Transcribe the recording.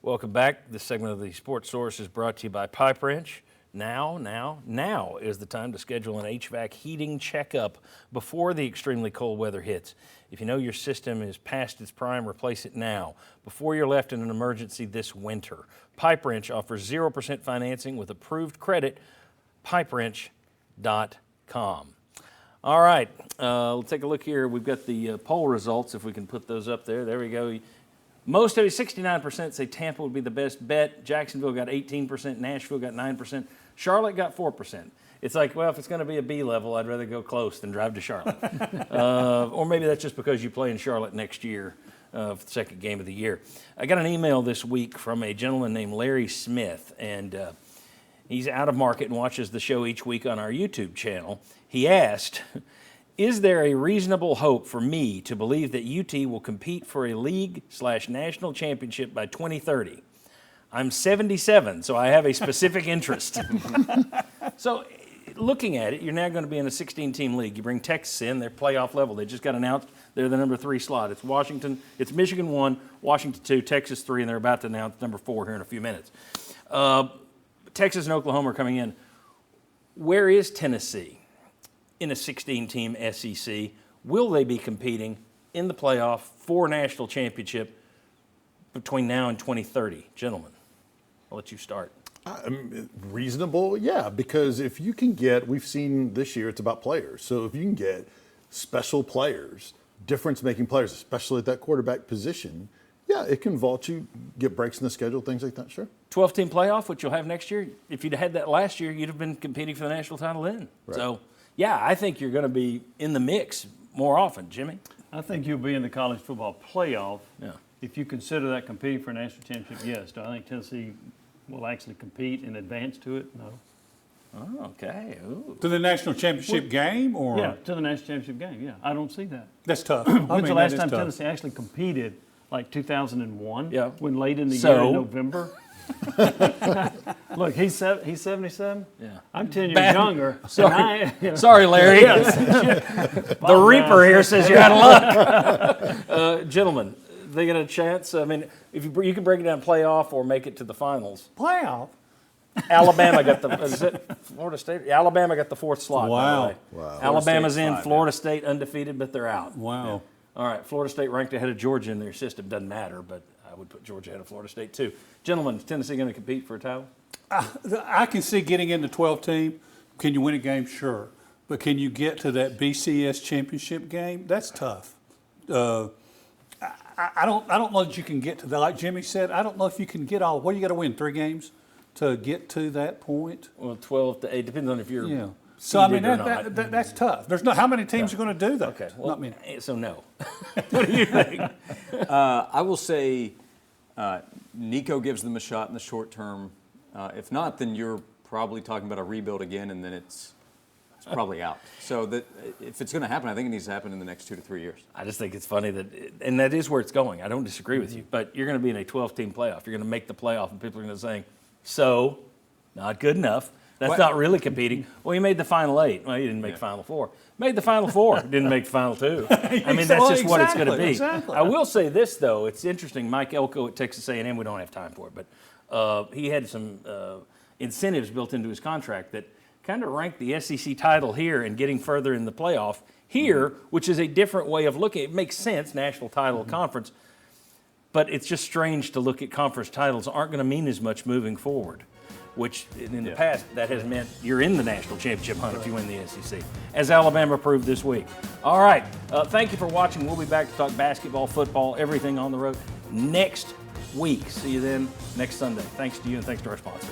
Welcome back. This segment of the Sports Source is brought to you by Pipe Wrench. Now is the time to schedule an HVAC heating checkup before the extremely cold weather hits. If you know your system is past its prime, replace it now, before you're left in an emergency this winter. Pipe Wrench offers 0% financing with approved credit, pipewrench.com. All right, we'll take a look here. We've got the poll results, if we can put those up there. There we go. Most of you, 69%, say Tampa would be the best bet. Jacksonville got 18%. Nashville got 9%. Charlotte got 4%. It's like, well, if it's going to be a B level, I'd rather go close than drive to Charlotte. Or maybe that's just because you play in Charlotte next year for the second game of the year. I got an email this week from a gentleman named Larry Smith, and he's out of market and watches the show each week on our YouTube channel. He asked, is there a reasonable hope for me to believe that UT will compete for a league/national championship by 2030? I'm 77, so I have a specific interest. So looking at it, you're now going to be in a 16-team league. You bring Texas in, they're playoff level. They just got announced they're the number 3 slot. It's Michigan 1, Washington 2, Texas 3, and they're about to announce number 4 here in a few minutes. Texas and Oklahoma are coming in. Where is Tennessee in a 16-team SEC? Will they be competing in the playoff for a national championship between now and 2030? Gentlemen, I'll let you start. Reasonable, yeah, because if you can get, we've seen this year it's about players. So if you can get special players, difference-making players, especially at that quarterback position, yeah, it can vault you, get breaks in the schedule, things like that, sure. 12-team playoff, which you'll have next year. If you'd had that last year, you'd have been competing for the national title then. Right. So, yeah, I think you're going to be in the mix more often. Jimmy? I think you'll be in the college football playoff. Yeah. If you consider that competing for a national championship, yes. Do I think Tennessee will actually compete and advance to it? No. Oh, okay. Ooh. To the national championship game, or Yeah, to the national championship game, yeah. I don't see that. that's tough. When's the last time Tennessee actually competed? Like 2001? Yeah. When late in the So? year in November? Look, he's 77? Yeah. I'm 10 years younger. Sorry. Sorry, Larry. The Reaper here says you're out of luck. Gentlemen, they get a chance? I mean, if you can break it down playoff or make it to the finals. Playoff. Alabama got is it Florida State? Alabama got the 4th slot. Wow. By the way. Alabama's in, Florida State undefeated, but they're out. Wow. All right, Florida State ranked ahead of Georgia in their system. Doesn't matter, but I would put Georgia ahead of Florida State too. Gentlemen, is Tennessee going to compete for a title? I can see getting into 12-team. Can you win a game? Sure. But can you get to that BCS championship game? That's tough. I don't know that you can get to that. Like Jimmy said, I don't know if you can get all. What do you got to win? 3 games to get to that point? Well, 12 to 8 depends on if you're. Yeah. So I mean seeded or not. that's tough. There's no how many teams are going to do that? Okay, well, Not many. so no. What do you think? I will say Nico gives them a shot in the short term. If not, then you're probably talking about a rebuild again, and then it's probably out. So that if it's going to happen, I think it needs to happen in the next 2 to 3 years. I just think it's funny and that is where it's going. I don't disagree with you, but you're going to be in a 12-team playoff. You're going to make the playoff, and people are going to say, so, not good enough. That's not really competing. Well, you made the Final 8. Well, you didn't make Final 4. Made the Final 4. Didn't make the Final 2. I mean, that's just what it's going to be. Exactly. I will say this, though. It's interesting. Mike Elko at Texas A&M, we don't have time for it, but he had some incentives built into his contract that kind of ranked the SEC title here and getting further in the playoff here, which is a different way of looking. It makes sense, national title conference, but it's just strange to look at conference titles aren't going to mean as much moving forward, which in the past that has meant you're in the national championship hunt if you win the SEC, as Alabama proved this week. All right, thank you for watching. We'll be back to talk basketball, football, everything on the road next week. See you then next Sunday. Thanks to you and thanks to our sponsors.